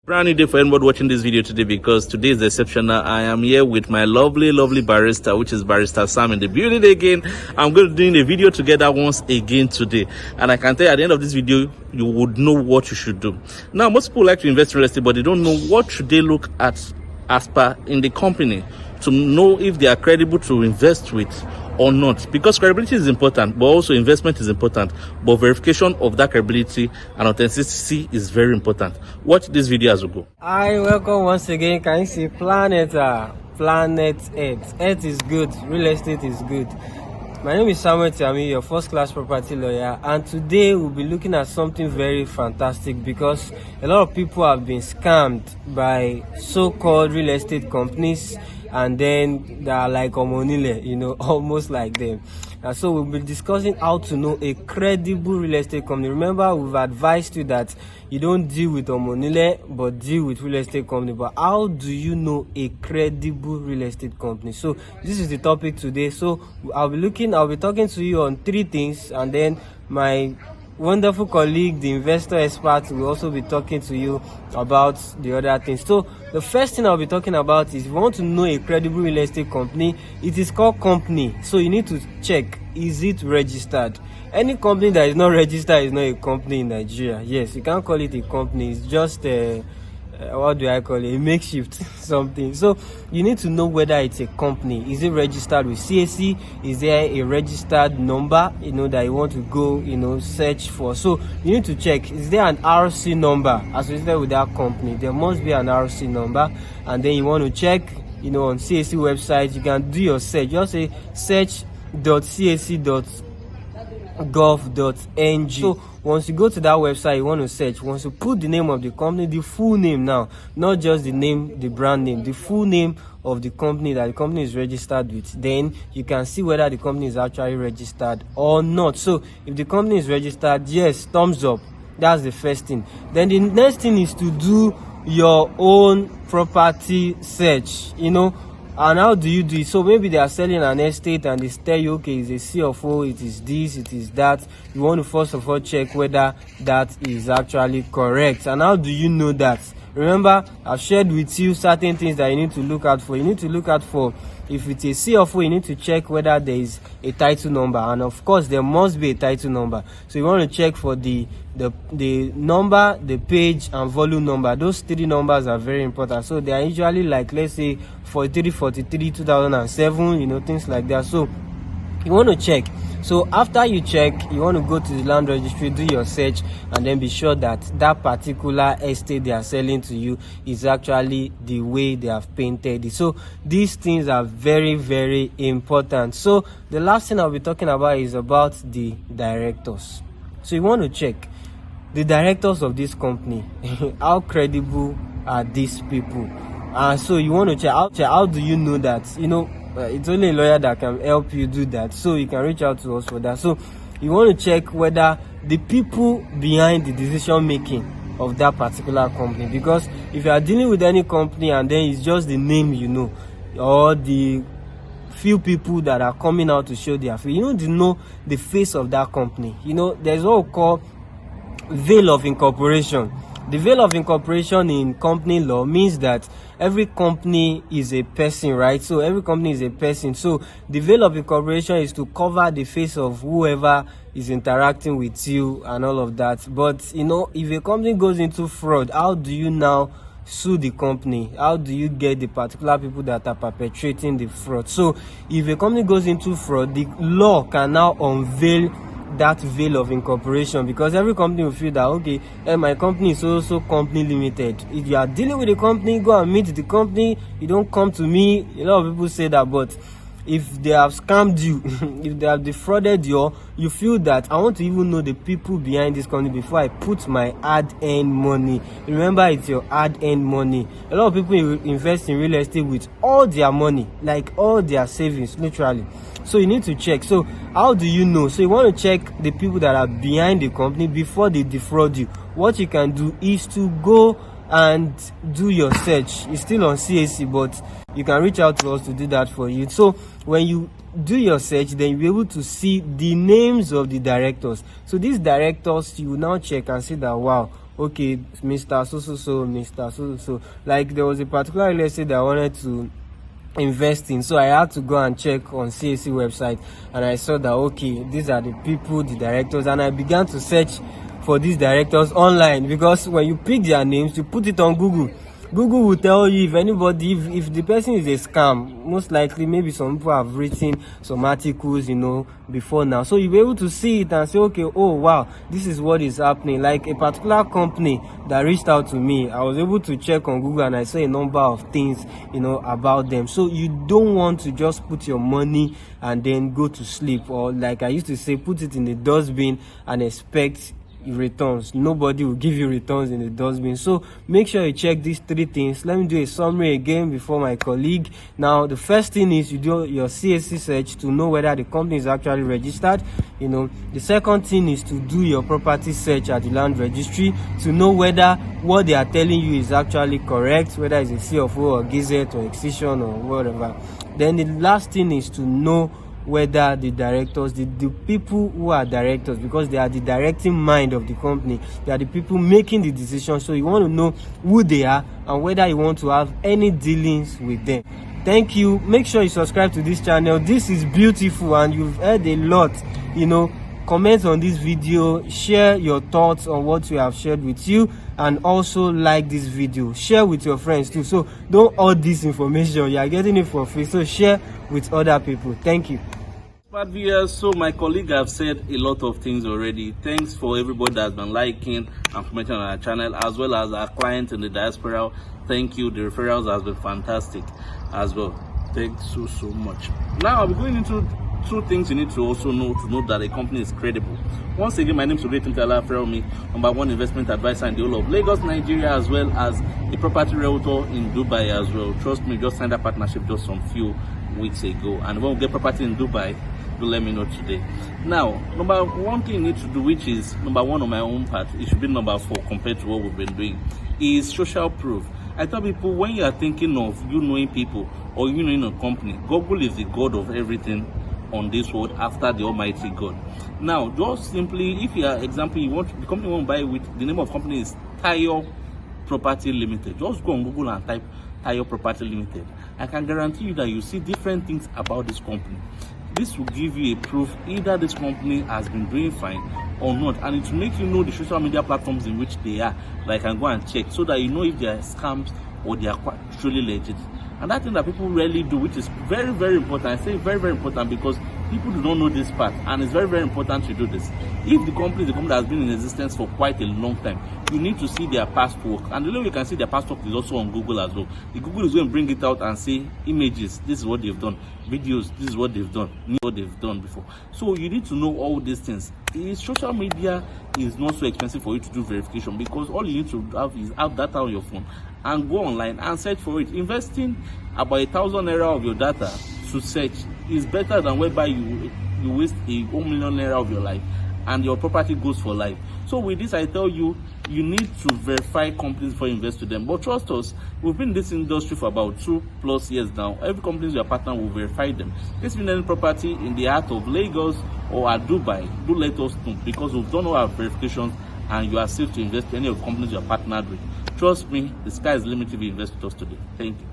Brand new day for anybody watching this video today, because today is exceptional. I am here with my lovely barista, which is Barista Sam, in the building again. I'm going to be doing a video together once again today, and I can tell you at the end of this video you would know what you should do. Now, most people like to invest in real estate, but they don't know what should they look at as per in the company to know if they are credible to invest with or not, because credibility is important, but also investment is important, but verification of that credibility and authenticity is very important. Watch this video as we go. Hi, welcome once again. Can you see planet Earth? Earth is good, real estate is good. My name is Samuel Tiami, your first class property lawyer, and today we'll be looking at something very fantastic, because a lot of people have been scammed by so-called real estate companies, and then they are like Omonile, almost like them. And so we'll be discussing how to know a credible real estate company. Remember, we've advised you that you don't deal with Omonile, but deal with real estate company. But how do you know a credible real estate company? So this is the topic today. So I'll be talking to you on 3 things, and then my wonderful colleague, the investor expert, will also be talking to you about the other things. So the first thing I'll be talking about is, if you want to know a credible real estate company, it is called company. So you need to check, is it registered? Any company that is not registered is not a company in Nigeria. Yes, you can't call it a company. It's just what do I call it? A makeshift something. So you need to know whether it's a company. Is it registered with CAC? Is there a registered number, that you want to go, search for? So you need to check, is there an RC number associated with that company? There must be an RC number. And then you want to check, on CAC website, you can do your search. Just say search.cac.gov.ng. So once you go to that website, you want to search. Once you put the name of the company, the full name now, not just the name, the brand name, the full name of the company that the company is registered with, then you can see whether the company is actually registered or not. So if the company is registered, yes, thumbs up. That's the first thing. Then the next thing is to do your own property search, And how do you do it? So maybe they are selling an estate and they tell you, okay, it's a C of O, it is this, it is that. You want to first of all check whether that is actually correct. And how do you know that? Remember, I've shared with you certain things that you need to look out for. You need to look out for, if it's a C of O, you need to check whether there is a title number. And of course, there must be a title number. So you want to check for the number, the page, and volume number. Those 3 numbers are very important. So they are usually like, let's say, 43, 2007, things like that. So you want to check. So after you check, you want to go to the land registry, do your search, and then be sure that that particular estate they are selling to you is actually the way they have painted it. So these things are very, very important. So the last thing I'll be talking about is about the directors. So you want to check the directors of this company. How credible are these people? So you want to check how do you know that? It's only a lawyer that can help you do that. So you can reach out to us for that. So you want to check whether the people behind the decision making of that particular company, because if you are dealing with any company and then it's just the name, or the few people that are coming out to show their face, you need to know the face of that company. There's what we call veil of incorporation. The veil of incorporation in company law means that every company is a person, right? So every company is a person. So the veil of incorporation is to cover the face of whoever is interacting with you and all of that. But, if a company goes into fraud, how do you now sue the company? How do you get the particular people that are perpetrating the fraud? So if a company goes into fraud, the law can now unveil that veil of incorporation, because every company will feel that, okay, my company is also company limited. If you are dealing with a company, go and meet the company. You don't come to me. A lot of people say that, but if they have scammed you, if they have defrauded you, you feel that I want to even know the people behind this company before I put my hard-earned money. Remember, it's your hard-earned money. A lot of people invest in real estate with all their money, like all their savings, literally. So you need to check. So how do you know? So you want to check the people that are behind the company before they defraud you. What you can do is to go and do your search. It's still on CAC, but you can reach out to us to do that for you. So when you do your search, then you'll be able to see the names of the directors. So these directors, you will now check and see that, wow, okay, Mr. So, Mr. So. Like there was a particular real estate that I wanted to invest in, so I had to go and check on CAC website, and I saw that, okay, these are the people, the directors, and I began to search for these directors online, because when you pick their names, you put it on Google will tell you if anybody, if the person is a scam. Most likely, maybe some people have written some articles, you know, before now, so you'll be able to see it and say, okay, oh wow, this is what is happening. Like a particular company that reached out to me, I was able to check on Google and I saw a number of things, you know, about them. So you don't want to just put your money and then go to sleep, or like I used to say, put it in the dustbin and expect returns. Nobody will give you returns in the dustbin. So make sure you check these 3 things. Let me do a summary again before my colleague. Now, the first thing is you do your CAC search to know whether the company is actually registered. You know, the second thing is to do your property search at the land registry to know whether what they are telling you is actually correct, whether it's a CFO or Gazette or Excision or whatever. Then the last thing is to know whether the directors, the people who are directors, because they are the directing mind of the company, they are the people making the decision. So you want to know who they are and whether you want to have any dealings with them. Thank you. Make sure you subscribe to this channel. This is beautiful and you've heard a lot, you know. Comment on this video, share your thoughts on what we have shared with you, and also like this video. Share with your friends too. So don't hoard this information, you are getting it for free, so share with other people. Thank you. But viewers, so my colleague have said a lot of things already. Thanks for everybody that's been liking and commenting on our channel, as well as our clients in the diaspora. Thank you. The referrals has been fantastic as well. Thanks so much. Now I'll be going into 2 things you need to also know to know that a company is credible. Once again, my name is Tintala Fermi, #1 investment advisor in the whole of Lagos, Nigeria, as well as a property realtor in Dubai as well. Trust me, just signed a partnership just some few weeks ago, and when we get property in Dubai, do let me know today. Now, number 1 thing you need to do, which is number 1 on my own part, it should be number 4 compared to what we've been doing, is social proof. I tell people, when you are thinking of you knowing people or you knowing a company, Google is the god of everything on this world after the Almighty God. Now, just simply, if you are example, you want the company you want to buy with, the name of company is Tayo Property Limited. Just go on Google and type Tayo Property Limited. I can guarantee you that you see different things about this company. This will give you a proof either this company has been doing fine or not, and it will make you know the social media platforms in which they are, that I can go and check, so that you know if they are scams or they are quite truly legit. And that thing that people rarely do, which is very, very important. I say very, very important because people do not know this part, and it's very, very important to do this. If the company is a company that has been in existence for quite a long time, you need to see their past work, and the way you can see their past work is also on Google as well. The Google is going to bring it out and say images, this is what they've done, videos, this is what they've done, what they've done before. So you need to know all these things. Social media is not so expensive for you to do verification, because all you need to have is have data on your phone and go online and search for it. Investing about 1,000 naira of your data to search is better than whereby you waste a 1 million naira of your life and your property goes for life. So with this, I tell you, you need to verify companies before you invest to them. But trust us, we've been in this industry for about 2+ years now. Every company you are partner will verify them. This is any property in the heart of Lagos or at Dubai, do let us know, because we've done all our verifications and you are safe to invest in any of the companies you are partnered with. Trust me, the sky is limited if you invest with us today. Thank you.